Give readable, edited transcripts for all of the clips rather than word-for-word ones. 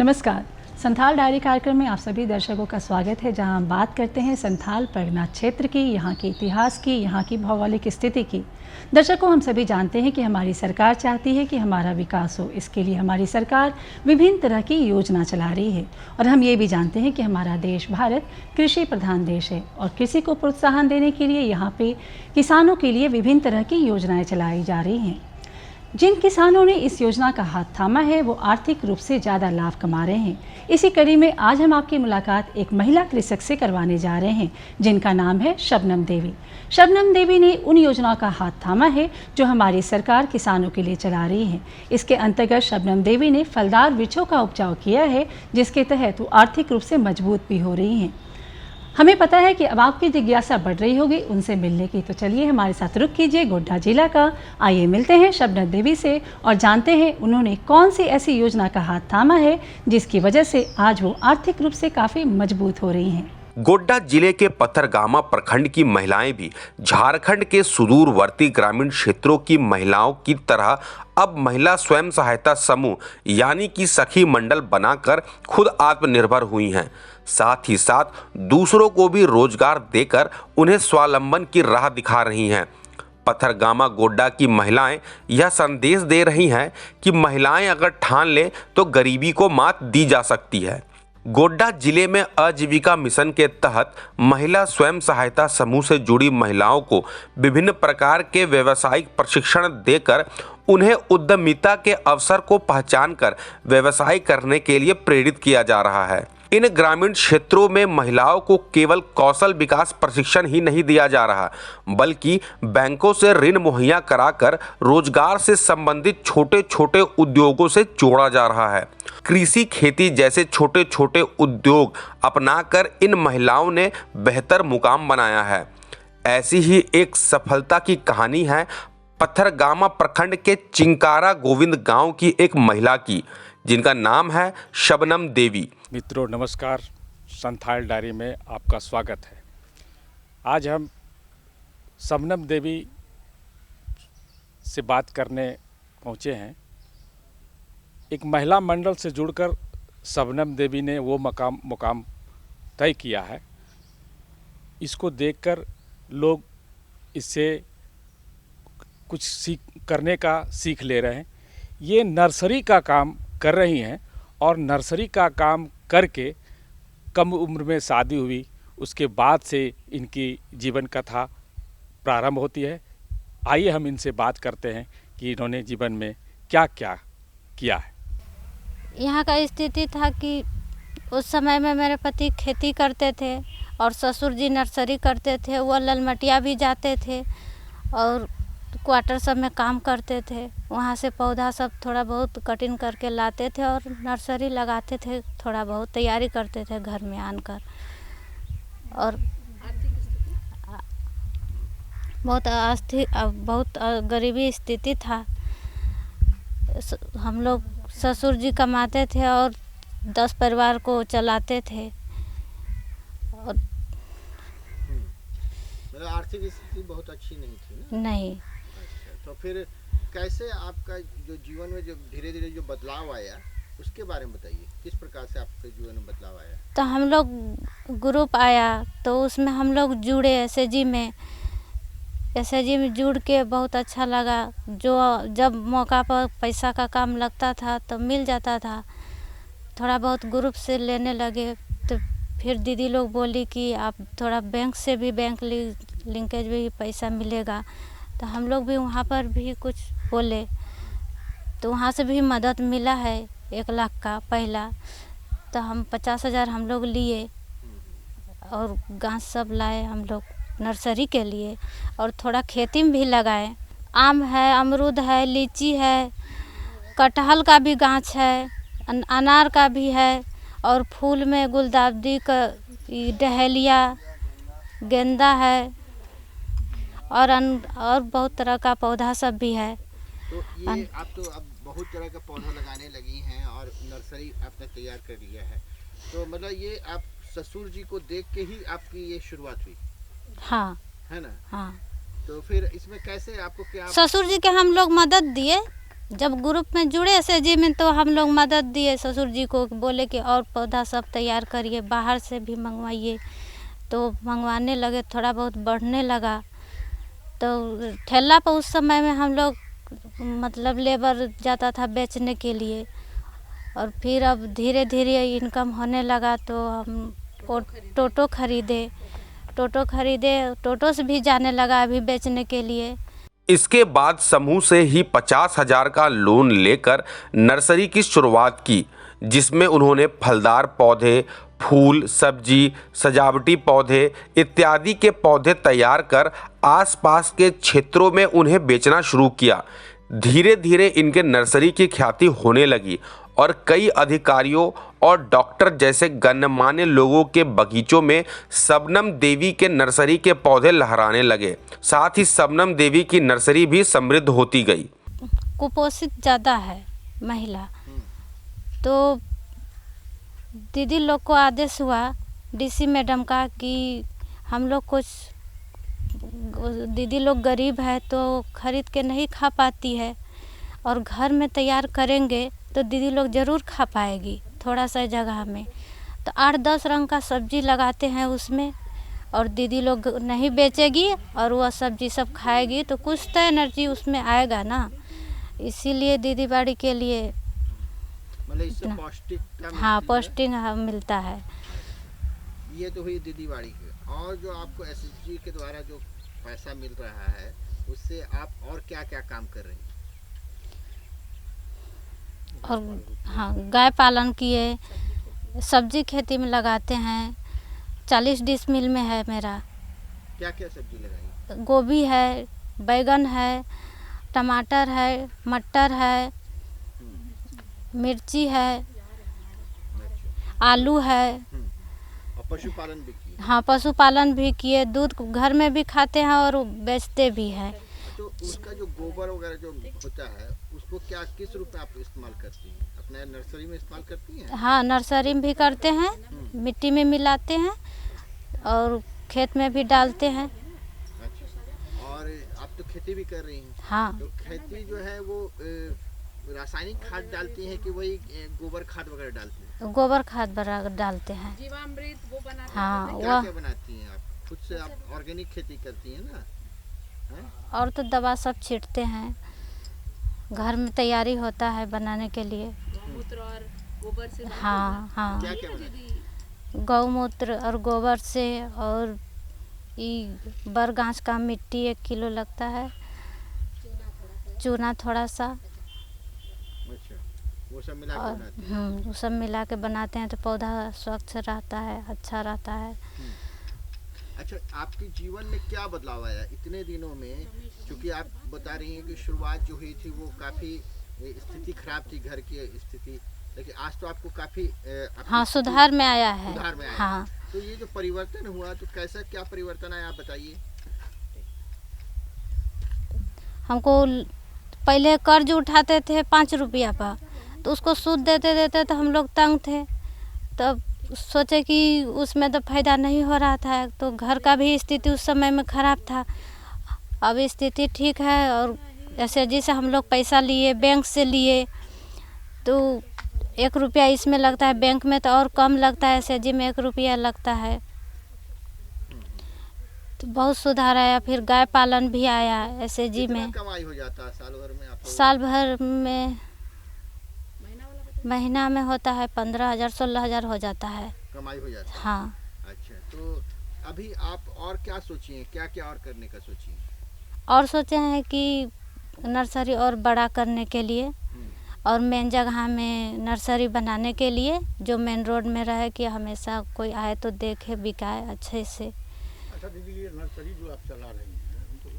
नमस्कार। संथाल डायरी कार्यक्रम में आप सभी दर्शकों का स्वागत है, जहां हम बात करते हैं संथाल परगना क्षेत्र की, यहां के इतिहास की, यहां की भौगोलिक स्थिति की। दर्शकों, हम सभी जानते हैं कि हमारी सरकार चाहती है कि हमारा विकास हो। इसके लिए हमारी सरकार विभिन्न तरह की योजना चला रही है और हम ये भी जानते हैं कि हमारा देश भारत कृषि प्रधान देश है और कृषि को प्रोत्साहन देने के लिए यहाँ पे किसानों के लिए विभिन्न तरह की योजनाएँ चलाई जा रही हैं। जिन किसानों ने इस योजना का हाथ थामा है वो आर्थिक रूप से ज़्यादा लाभ कमा रहे हैं। इसी कड़ी में आज हम आपकी मुलाकात एक महिला कृषक से करवाने जा रहे हैं, जिनका नाम है शबनम देवी। शबनम देवी ने उन योजनाओं का हाथ थामा है जो हमारी सरकार किसानों के लिए चला रही है। इसके अंतर्गत शबनम देवी ने फलदार वृक्षों का उपजाऊ किया है, जिसके तहत वो आर्थिक रूप से मजबूत भी हो रही हैं। हमें पता है कि अब आपकी जिज्ञासा बढ़ रही होगी उनसे मिलने की, तो चलिए हमारे साथ रुक कीजिए गोड्डा जिला का। आइए मिलते हैं शबनम देवी से और जानते हैं उन्होंने कौन सी ऐसी योजना का हाथ थामा है जिसकी वजह से आज वो आर्थिक रूप से काफ़ी मजबूत हो रही हैं। गोड्डा जिले के पथरगामा प्रखंड की महिलाएं भी झारखंड के सुदूरवर्ती ग्रामीण क्षेत्रों की महिलाओं की तरह अब महिला स्वयं सहायता समूह यानी कि सखी मंडल बनाकर खुद आत्मनिर्भर हुई हैं। साथ ही साथ दूसरों को भी रोजगार देकर उन्हें स्वावलंबन की राह दिखा रही हैं। पथरगामा गोड्डा की महिलाएं यह संदेश दे रही हैं कि महिलाएं अगर ठान लें तो गरीबी को मात दी जा सकती है। गोड्डा जिले में आजीविका मिशन के तहत महिला स्वयं सहायता समूह से जुड़ी महिलाओं को विभिन्न प्रकार के व्यावसायिक प्रशिक्षण देकर उन्हें उद्यमिता के अवसर को पहचानकर व्यवसाय करने के लिए प्रेरित किया जा रहा है। इन ग्रामीण क्षेत्रों में महिलाओं को केवल कौशल विकास प्रशिक्षण ही नहीं दिया जा रहा, बल्कि बैंकों से ऋण मुहैया कराकर रोजगार से संबंधित छोटे छोटे उद्योगों से जोड़ा जा रहा है। कृषि, खेती जैसे छोटे छोटे उद्योग अपनाकर इन महिलाओं ने बेहतर मुकाम बनाया है। ऐसी ही एक सफलता की कहानी है पथरगामा प्रखंड के चिंकारा गोविंद गांव की एक महिला की, जिनका नाम है शबनम देवी। मित्रों नमस्कार, संथाल डायरी में आपका स्वागत है। आज हम शबनम देवी से बात करने पहुँचे हैं। एक महिला मंडल से जुड़कर शबनम देवी ने वो मुकाम तय किया है। इसको देखकर लोग इससे कुछ करने का सीख ले रहे हैं। ये नर्सरी का काम कर रही हैं और नर्सरी का काम करके कम उम्र में शादी हुई, उसके बाद से इनकी जीवन कथा प्रारंभ होती है। आइए हम इनसे बात करते हैं कि इन्होंने जीवन में क्या क्या किया है। यहाँ का स्थिति था कि उस समय में मेरे पति खेती करते थे और ससुर जी नर्सरी करते थे। वो ललमटिया भी जाते थे और क्वार्टर सब में काम करते थे। वहाँ से पौधा सब थोड़ा बहुत कटिंग करके लाते थे और नर्सरी लगाते थे, थोड़ा बहुत तैयारी करते थे घर में आनकर। और बहुत गरीबी स्थिति था। हम लोग ससुर जी कमाते थे और 10 परिवार को चलाते थे। और मतलब आर्थिक स्थिति बहुत अच्छी नहीं थी ना? नहीं। अच्छा, तो फिर कैसे आपका जो जीवन में जो धीरे धीरे जो बदलाव आया उसके बारे में बताइए। किस प्रकार से आपके जीवन में बदलाव आया? तो हम लोग ग्रुप आया तो उसमें हम लोग जुड़े एसएजी में जुड़ के बहुत अच्छा लगा। जो जब मौका पर पैसा का काम लगता था तो मिल जाता था। थोड़ा बहुत ग्रुप से लेने लगे तो फिर दीदी लोग बोली कि आप थोड़ा बैंक से भी बैंक लिंकेज भी पैसा मिलेगा। तो हम लोग भी वहाँ पर भी कुछ बोले तो वहाँ से भी मदद मिला है 1 लाख का पहला। तो हम 50,000 हम लोग लिए और घास सब लाए हम लोग नर्सरी के लिए और थोड़ा खेती में भी लगाए। आम है, अमरूद है, लीची है, कटहल का भी गाछ है, अनार का भी है और फूल में गुलदाउदी का, डहेलिया, गेंदा है और बहुत तरह का पौधा सब भी है। तो ये आप तो अब बहुत तरह का पौधा लगाने लगी हैं और नर्सरी आपने तैयार कर लिया है। तो मतलब ये आप ससुर जी को देख के ही आपकी ये शुरुआत हुई? हाँ, है ना? हाँ। तो फिर इसमें कैसे आपको क्या ससुर जी के हम लोग मदद दिए जब ग्रुप में जुड़े एसएचजी में तो हम लोग मदद दिए ससुर जी को, बोले कि और पौधा सब तैयार करिए, बाहर से भी मंगवाइए। तो मंगवाने लगे, थोड़ा बहुत बढ़ने लगा। तो ठेला पर उस समय में हम लोग मतलब लेबर जाता था बेचने के लिए, और फिर अब धीरे धीरे इनकम होने लगा तो हम टोटो खरीदे, टोटो से भी जाने लगा अभी बेचने के लिए। इसके बाद समूह से ही 50,000 का लोन लेकर नर्सरी की शुरुआत की, जिसमें उन्होंने फलदार पौधे, फूल, सब्जी, सजावटी पौधे इत्यादि के पौधे तैयार कर आसपास के क्षेत्रों में उन्हें बेचना शुरू किया। धीरे धीरे इनके नर्सरी की ख्याति होने लगी और कई अधिकारियों और डॉक्टर जैसे गणमान्य लोगों के बगीचों में शबनम देवी के नर्सरी के पौधे लहराने लगे। साथ ही शबनम देवी की नर्सरी भी समृद्ध होती गई। कुपोषित ज़्यादा है महिला, तो दीदी लोग को आदेश हुआ डीसी मैडम का कि हम लोग कुछ, दीदी लोग गरीब है तो खरीद के नहीं खा पाती है, और घर में तैयार करेंगे तो दीदी लोग ज़रूर खा पाएगी थोड़ा सा जगह में। तो 8-10 रंग का सब्जी लगाते हैं उसमें, और दीदी लोग नहीं बेचेगी और वह सब्जी सब खाएगी तो कुछ तो एनर्जी उसमें आएगा ना। इसीलिए दीदी बाड़ी के लिए मतलब इससे पौष्टिकता हाँ मिलती है। पौष्टिक मिलता है। ये तो हुई दीदी बाड़ी की। और जो आपको एसएचजी के द्वारा जो पैसा मिल रहा है उससे आप और क्या क्या काम कर रही हैं? और हाँ, गाय पालन किए, सब्जी खेती में लगाते हैं, 40 डिसमिल में है मेरा। क्या क्या सब्जी लगाई? गोभी है, बैगन है, टमाटर है, मटर है, मिर्ची है, आलू है। और पशुपालन भी किए? हाँ, पशुपालन भी किए, दूध घर में भी खाते हैं और बेचते भी हैं। तो उसका जो गोबर वगैरह जो होता है उसको क्या किस रूप में आप इस्तेमाल करती हैं? अपने नर्सरी में इस्तेमाल करती हैं? हाँ, नर्सरी में भी करते हैं, मिट्टी में मिलाते हैं और खेत में भी डालते हैं। अच्छा। और आप तो खेती भी कर रही हैं? हाँ, तो खेती जो है वो रासायनिक खाद डालती हैं कि वही गोबर खाद वगैरह डालती हैं? गोबर खाद बराबर डालते हैं। जीवामृत वो बनाते हाँ, क्या वह क्या बनाती हैं आप? खुद से आप ऑर्गेनिक खेती करती हैं ना? हैं? और तो दवा सब छींटते हैं, घर में तैयारी होता है बनाने के लिए। गौमूत्र और गोबर से हाँ हाँ, क्या क्या बनाती हैं? गौमूत्र और गोबर से, और ये बरगाछ का मिट्टी 1 किलो लगता है, चूना थोड़ा सा, अच्छा, वो सब मिला के और बनाती हैं? वो सब मिला के बनाते हैं तो पौधा स्वच्छ रहता है, अच्छा रहता है। अच्छा, आपके जीवन में क्या बदलाव आया इतने दिनों में? क्योंकि आप बता रही हैं कि शुरुआत जो हुई थी वो काफ़ी स्थिति खराब थी, घर की स्थिति, लेकिन आज तो आपको काफ़ी हाँ, सुधार में आया है। सुधार में आया। हाँ, तो ये जो परिवर्तन हुआ तो कैसा क्या परिवर्तन आया आप बताइए। हमको पहले कर्ज उठाते थे 5 रुपया पर, तो उसको सूद देते देते तो हम लोग तंग थे। तब सोचे कि उसमें तो फ़ायदा नहीं हो रहा था, तो घर का भी स्थिति उस समय में ख़राब था। अब स्थिति ठीक है, और एसएचजी से हम लोग पैसा लिए, बैंक से लिए, तो 1 रुपया इसमें लगता है, बैंक में तो और कम लगता है, एसएचजी में 1 रुपया लगता है। तो बहुत सुधार आया। फिर गाय पालन भी आया एसएचजी में। कितना कमाई हो जाता है साल भर में आप लोगों साल भर में महीना में होता है 15,000 16,000 हो जाता है। की कमाई हो जाता है? हाँ, अच्छा, तो अभी आप और क्या सोचिए, क्या क्या और करने का सोचिए? और सोचे हैं कि नर्सरी और बड़ा करने के लिए, और मेन जगह में नर्सरी बनाने के लिए, जो मेन रोड में रहे कि हमेशा कोई आए तो देखे, बिकाए अच्छे से। अच्छा दीदी, ये नर्सरी जो आप चला रही हैं तो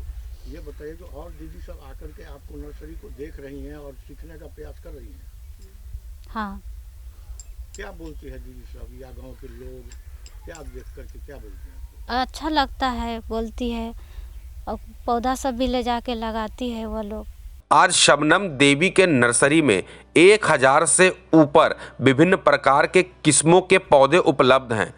ये बताइए कि और दीदी सब आकर के आपको नर्सरी को देख रही हैं और सीखने का प्रयास कर रही हैं, हाँ, क्या बोलती है दीदी सब या गांव के लोग, क्या देख करके क्या बोलते हैं आपको? अच्छा लगता है, बोलती है, और पौधा सब भी ले जाके लगाती है वो लोग। आज शबनम देवी के नर्सरी में 1000 से ऊपर विभिन्न प्रकार के किस्मों के पौधे उपलब्ध हैं।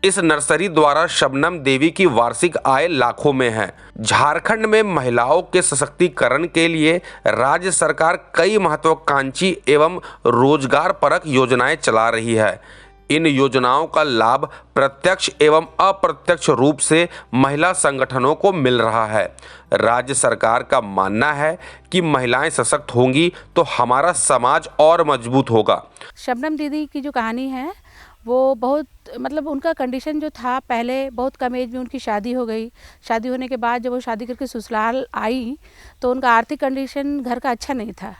इस नर्सरी द्वारा शबनम देवी की वार्षिक आय लाखों में है। झारखंड में महिलाओं के सशक्तिकरण के लिए राज्य सरकार कई महत्वाकांक्षी एवं रोजगार परक योजनाएं चला रही है। इन योजनाओं का लाभ प्रत्यक्ष एवं अप्रत्यक्ष रूप से महिला संगठनों को मिल रहा है। राज्य सरकार का मानना है कि महिलाएं सशक्त होंगी तो हमारा समाज और मजबूत होगा। शबनम दीदी की जो कहानी है वो बहुत मतलब उनका कंडीशन जो था, पहले बहुत कम एज में उनकी शादी हो गई। शादी होने के बाद जब वो शादी करके ससुराल आई तो उनका आर्थिक कंडीशन घर का अच्छा नहीं था।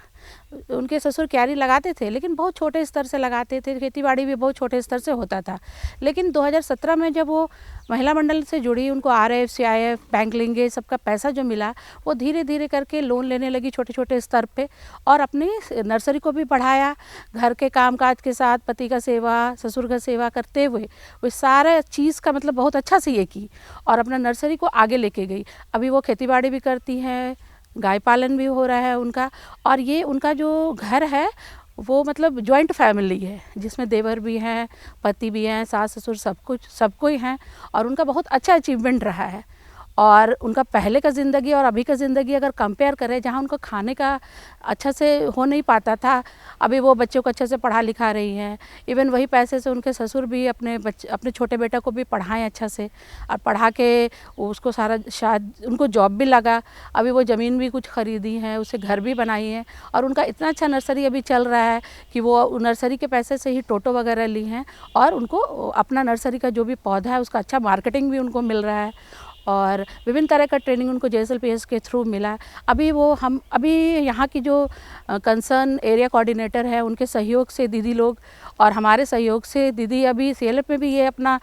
उनके ससुर क्यारी लगाते थे लेकिन बहुत छोटे स्तर से लगाते थे, खेती बाड़ी भी बहुत छोटे स्तर से होता था। लेकिन 2017 में जब वो महिला मंडल से जुड़ी, उनको RF, CIF, बैंक लेंगे सबका पैसा जो मिला, वो धीरे धीरे करके लोन लेने लगी छोटे छोटे स्तर पे और अपनी नर्सरी को भी बढ़ाया। घर के कामकाज के साथ पति का सेवा, ससुर का सेवा करते हुए वो सारा चीज़ का मतलब बहुत अच्छा से ये की और अपना नर्सरी को आगे लेके गई। अभी वो खेती बाड़ी भी करती हैं, गाय पालन भी हो रहा है उनका। और ये उनका जो घर है वो मतलब जॉइंट फैमिली है जिसमें देवर भी हैं, पति भी हैं, सास ससुर सब कोई हैं और उनका बहुत अच्छा अचीवमेंट रहा है। और उनका पहले का ज़िंदगी और अभी का ज़िंदगी अगर कंपेयर करें, जहाँ उनको खाने का अच्छा से हो नहीं पाता था, अभी वो बच्चों को अच्छे से पढ़ा लिखा रही हैं। इवन वही पैसे से उनके ससुर भी अपने छोटे बेटा को भी पढ़ाएं अच्छा से और पढ़ा के उसको सारा शायद उनको जॉब भी लगा। अभी वो ज़मीन भी कुछ ख़रीदी है, उसे घर भी बनाई है और उनका इतना अच्छा नर्सरी अभी चल रहा है कि वो नर्सरी के पैसे से ही टोटो वगैरह ली हैं और उनको अपना नर्सरी का जो भी पौधा है उसका अच्छा मार्केटिंग भी उनको मिल रहा है और विभिन्न तरह का ट्रेनिंग उनको JSLPS के थ्रू मिला। अभी यहाँ की जो कंसर्न एरिया कोऑर्डिनेटर है उनके सहयोग से दीदी लोग और हमारे सहयोग से दीदी अभी CLF में भी ये अपना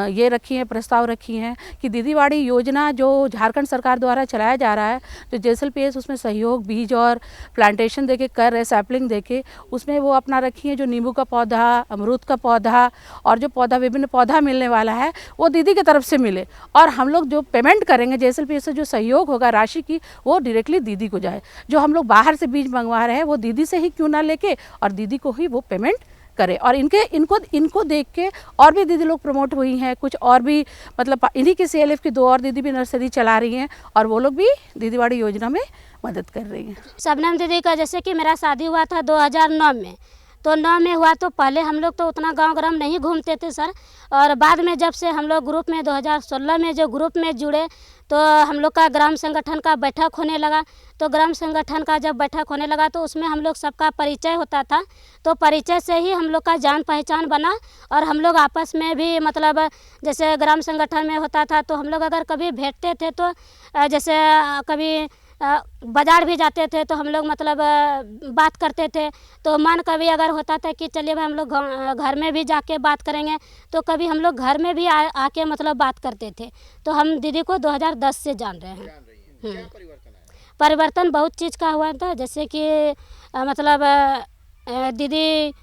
ये रखी है, प्रस्ताव रखी हैं कि दीदीवाड़ी योजना जो झारखंड सरकार द्वारा चलाया जा रहा है, जो JSLPS उसमें सहयोग बीज और प्लांटेशन देके कर रहे, सैपलिंग देके उसमें वो अपना रखी है। जो नींबू का पौधा, अमरूद का पौधा और जो पौधा विभिन्न पौधा मिलने वाला है वो दीदी की तरफ से मिले और हम लोग जो पेमेंट करेंगे JSLPS से जो सहयोग होगा राशि की वो डायरेक्टली दीदी को जाए। जो हम लोग बाहर से बीज मंगवा रहे हैं वो दीदी से ही क्यों ना लेके और दीदी को ही वो पेमेंट करे। और इनको देख के और भी दीदी लोग प्रमोट हुई हैं, कुछ और भी मतलब इन्हीं के CLF की 2 और दीदी भी नर्सरी चला रही हैं और वो लोग भी दीदीवाड़ी योजना में मदद कर रही हैं। शबनम दीदी का जैसे कि मेरा शादी हुआ था 2009 में, तो 9 में हुआ तो पहले हम लोग तो उतना गांव ग्राम नहीं घूमते थे सर। और बाद में जब से हम लोग ग्रुप में 2016 में जो ग्रुप में जुड़े तो हम लोग का ग्राम संगठन का बैठक होने लगा। तो ग्राम संगठन का जब बैठक होने लगा तो उसमें हम लोग सबका परिचय होता था, तो परिचय से ही हम लोग का जान पहचान बना और हम लोग आपस में भी मतलब जैसे ग्राम संगठन में होता था तो हम लोग अगर कभी भेंटते थे तो जैसे कभी बाज़ार भी जाते थे तो हम लोग मतलब बात करते थे। तो मन कभी अगर होता था कि चलिए भाई हम लोग घर में भी जाके बात करेंगे, तो कभी हम लोग घर में भी आके मतलब बात करते थे। तो हम दीदी को 2010 से जान रहे हैं। क्या परिवर्तन आया? परिवर्तन बहुत चीज़ का हुआ था, जैसे कि मतलब दीदी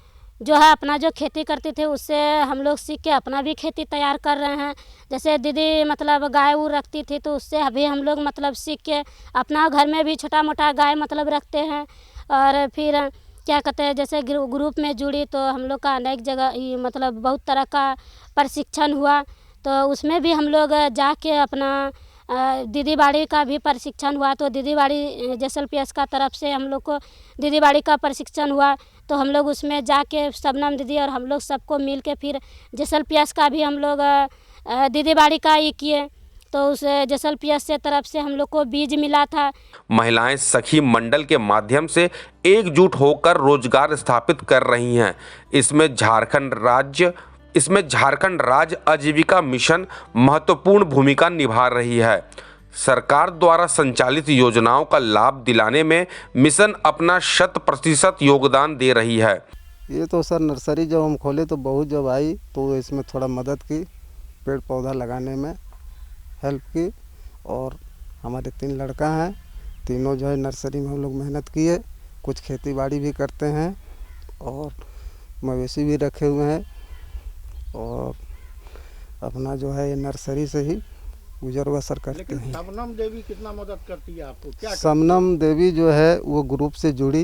जो है अपना जो खेती करती थी उससे हम लोग सीख के अपना भी खेती तैयार कर रहे हैं। जैसे दीदी मतलब गाय वो रखती थी तो उससे अभी हम लोग मतलब सीख के अपना घर में भी छोटा मोटा गाय मतलब रखते हैं। और फिर क्या कहते हैं, जैसे ग्रुप में जुड़ी तो हम लोग का अनेक जगह मतलब बहुत तरह का प्रशिक्षण हुआ, तो उसमें भी हम लोग जाके अपना दीदीवाड़ी का भी प्रशिक्षण हुआ। तो दीदीवाड़ी JSLPS का तरफ से हम लोग को दीदीवाड़ी का प्रशिक्षण हुआ, तो हम लोग उसमें जाके शबनम दीदी और हम लोग सबको मिल के फिर JSLPS का भी हम लोग दीदीवाड़ी का ही किए। तो उस JSLPS से तरफ से हम लोग को बीज मिला था। महिलाएं सखी मंडल के माध्यम से एकजुट होकर रोजगार स्थापित कर रही हैं। इसमें झारखंड राज्य आजीविका मिशन महत्वपूर्ण भूमिका निभा रही है। सरकार द्वारा संचालित योजनाओं का लाभ दिलाने में मिशन अपना 100% योगदान दे रही है। ये तो सर नर्सरी जब हम खोले तो बहुत जब आई तो इसमें थोड़ा मदद की, पेड़ पौधा लगाने में हेल्प की। और हमारे 3 लड़का हैं, तीनों जो है नर्सरी में हम लोग मेहनत किए, कुछ खेती बाड़ी भी करते हैं और मवेशी भी रखे हुए हैं और अपना जो है नर्सरी से ही गुजर बसर करते हैं। शबनम देवी कितना मदद करती है आपको? क्या शबनम देवी जो है वो ग्रुप से जुड़ी,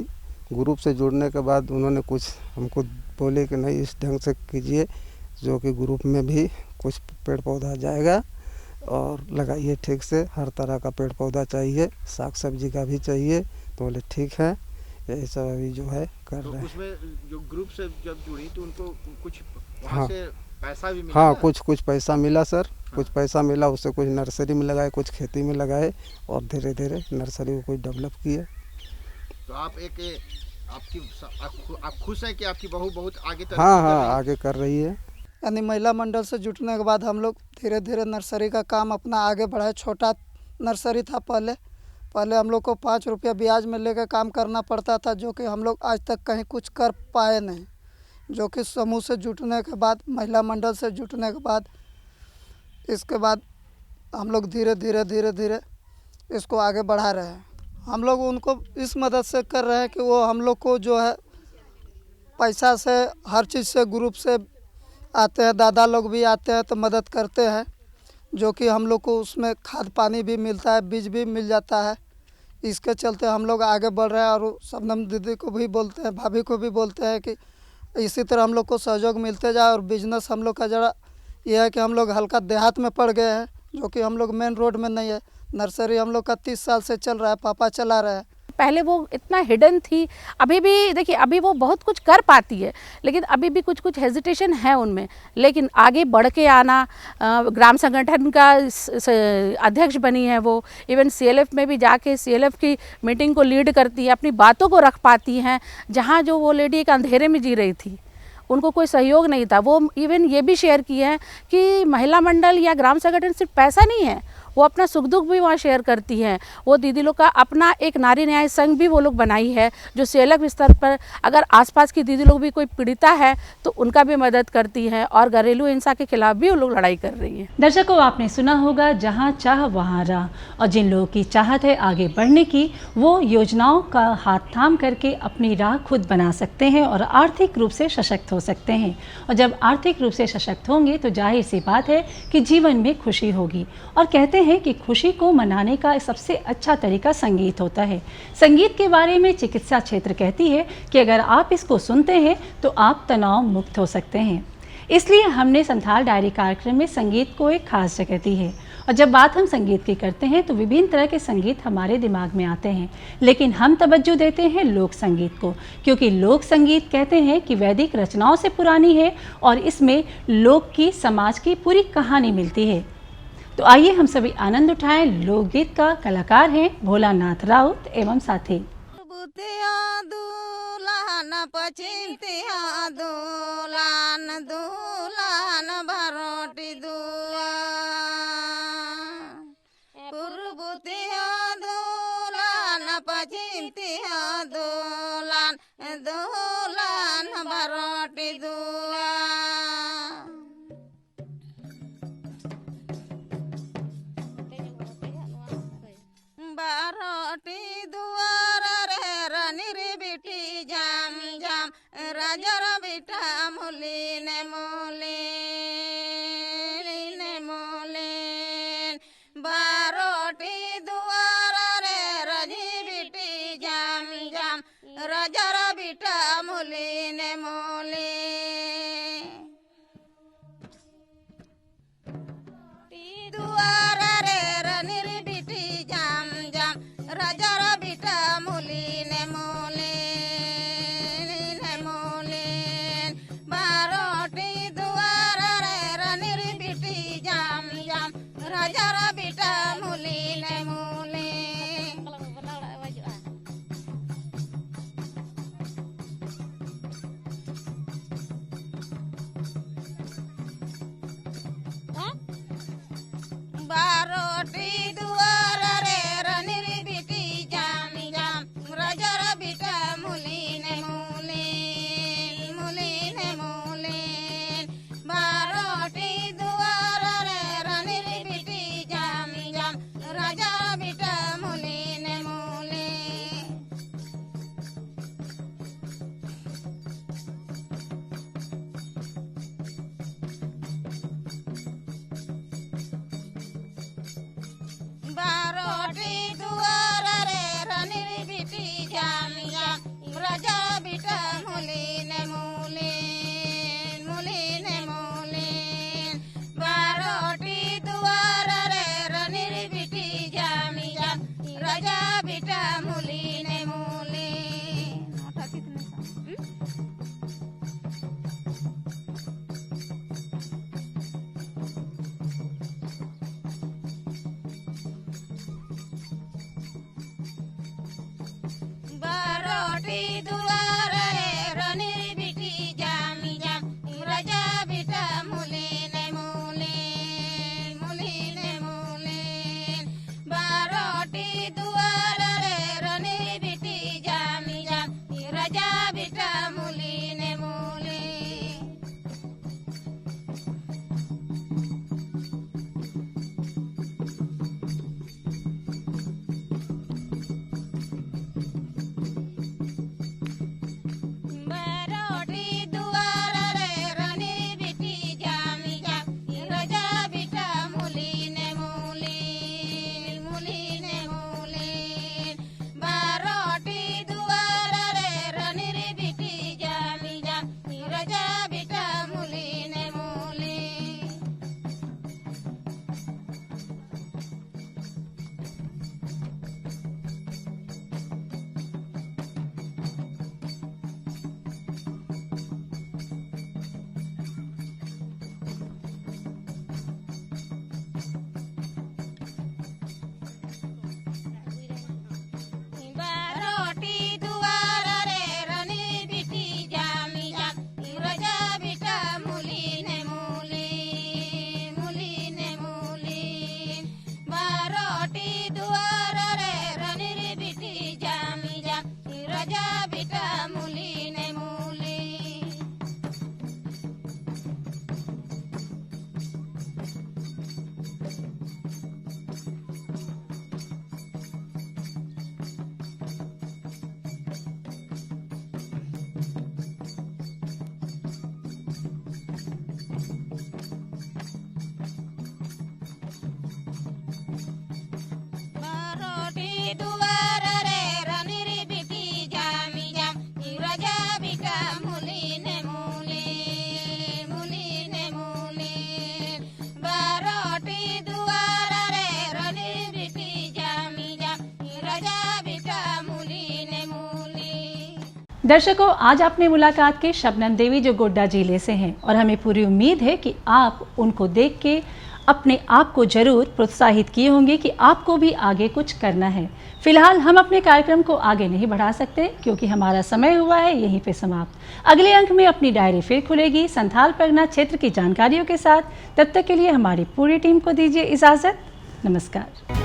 ग्रुप से जुड़ने के बाद उन्होंने कुछ हमको बोले कि नहीं इस ढंग से कीजिए जो कि ग्रुप में भी कुछ पेड़ पौधा जाएगा। और लगाइए ठीक से, हर तरह का पेड़ पौधा चाहिए, साग सब्जी का भी चाहिए। तो बोले ठीक है, यही सब अभी जो है कर तो रहे हैं। उसमें जो ग्रुप से जब जुड़ी तो उनको कुछ वहाँ हाँ। से पैसा भी मिला? हाँ, ना? कुछ पैसा मिला सर। कुछ पैसा मिला, उससे कुछ नर्सरी में लगाए, कुछ खेती में लगाए और धीरे धीरे नर्सरी को कुछ डेवलप किए। तो आप आप खुश हैं कि आपकी बहू बहुत आगे तरक्की हाँ कर रही हाँ, है? आगे कर रही है। यानी महिला मंडल से जुटने के बाद हम लोग धीरे धीरे नर्सरी का काम अपना आगे बढ़ाए। छोटा नर्सरी था पहले हम लोग को 5 रुपया ब्याज में लेकर काम करना पड़ता था, जो कि हम लोग आज तक कहीं कुछ कर पाए नहीं। जो कि समूह से जुटने के बाद, महिला मंडल से जुटने के बाद, इसके बाद हम लोग धीरे धीरे इसको आगे बढ़ा रहे हैं। हम लोग उनको इस मदद से कर रहे हैं कि वो हम लोग को जो है पैसा से, हर चीज़ से ग्रुप से आते हैं, दादा लोग भी आते हैं तो मदद करते हैं, जो कि हम लोग को उसमें खाद पानी भी मिलता है, बीज भी मिल जाता है। इसके चलते हम लोग आगे बढ़ रहे हैं। और शबनम दीदी को भी बोलते हैं, भाभी को भी बोलते हैं कि इसी तरह हम लोग को सहयोग मिलते जाए। और बिजनेस हम लोग का जरा यह है कि हम लोग हल्का देहात में पड़ गए हैं, जो कि हम लोग मेन रोड में नहीं है। नर्सरी हम लोग का 30 साल से चल रहा है, पापा चला रहे हैं। पहले वो इतना हिडन थी, अभी भी देखिए, अभी वो बहुत कुछ कर पाती है, लेकिन अभी भी कुछ हेजिटेशन है उनमें। लेकिन आगे बढ़ के आना, ग्राम संगठन का अध्यक्ष बनी है वो, इवन CLF में भी जाके CLF की मीटिंग को लीड करती है, अपनी बातों को रख पाती हैं। जहाँ जो वो लेडी एक अंधेरे में जी रही थी, उनको कोई सहयोग नहीं था, वो इवन ये भी शेयर किए हैं कि महिला मंडल या ग्राम संगठन सिर्फ पैसा नहीं है, वो अपना सुख दुख भी वहाँ शेयर करती हैं। वो दीदी लोग का अपना एक नारी न्याय संघ भी वो लोग बनाई है, जो CLF स्तर पर अगर आसपास की दीदी लोग भी कोई पीड़िता है तो उनका भी मदद करती हैं। और घरेलू हिंसा के खिलाफ भी वो लोग लड़ाई कर रही हैं। दर्शकों, आपने सुना होगा, जहां चाह वहां राह। और जिन लोगों की चाहत है आगे बढ़ने की, वो योजनाओं का हाथ थाम करके अपनी राह खुद बना सकते हैं और आर्थिक रूप से सशक्त हो सकते हैं। और जब आर्थिक रूप से सशक्त होंगे तो जाहिर सी बात है कि जीवन में खुशी होगी। और कहते हैं कि खुशी को मनाने का सबसे अच्छा तरीका संगीत होता है। संगीत के बारे में चिकित्सा क्षेत्र कहती है कि अगर आप इसको सुनते हैं तो आप तनाव मुक्त हो सकते हैं। इसलिए हमने संथाल डायरी कार्यक्रम में संगीत को एक खास जगह दी है। और जब बात हम संगीत की करते हैं तो विभिन्न तरह के संगीत हमारे दिमाग में आते हैं, लेकिन हम तवज्जो देते हैं लोक संगीत को, क्योंकि लोक संगीत कहते हैं कि वैदिक रचनाओं से पुरानी है और इसमें लोक की, समाज की पूरी कहानी मिलती है। तो आइए हम सभी आनंद उठाएं। लोकगीत का कलाकार हैं भोलानाथ राउत एवं साथी। दर्शकों, आज आपने मुलाकात की शबनम देवी जो गोड्डा जिले से हैं और हमें पूरी उम्मीद है कि आप उनको देख के अपने आप को जरूर प्रोत्साहित किए होंगे कि आपको भी आगे कुछ करना है। फिलहाल हम अपने कार्यक्रम को आगे नहीं बढ़ा सकते क्योंकि हमारा समय हुआ है यहीं पे समाप्त। अगले अंक में अपनी डायरी फिर खुलेगी संथाल परगना क्षेत्र की जानकारियों के साथ। तब तक के लिए हमारी पूरी टीम को दीजिए इजाज़त। नमस्कार।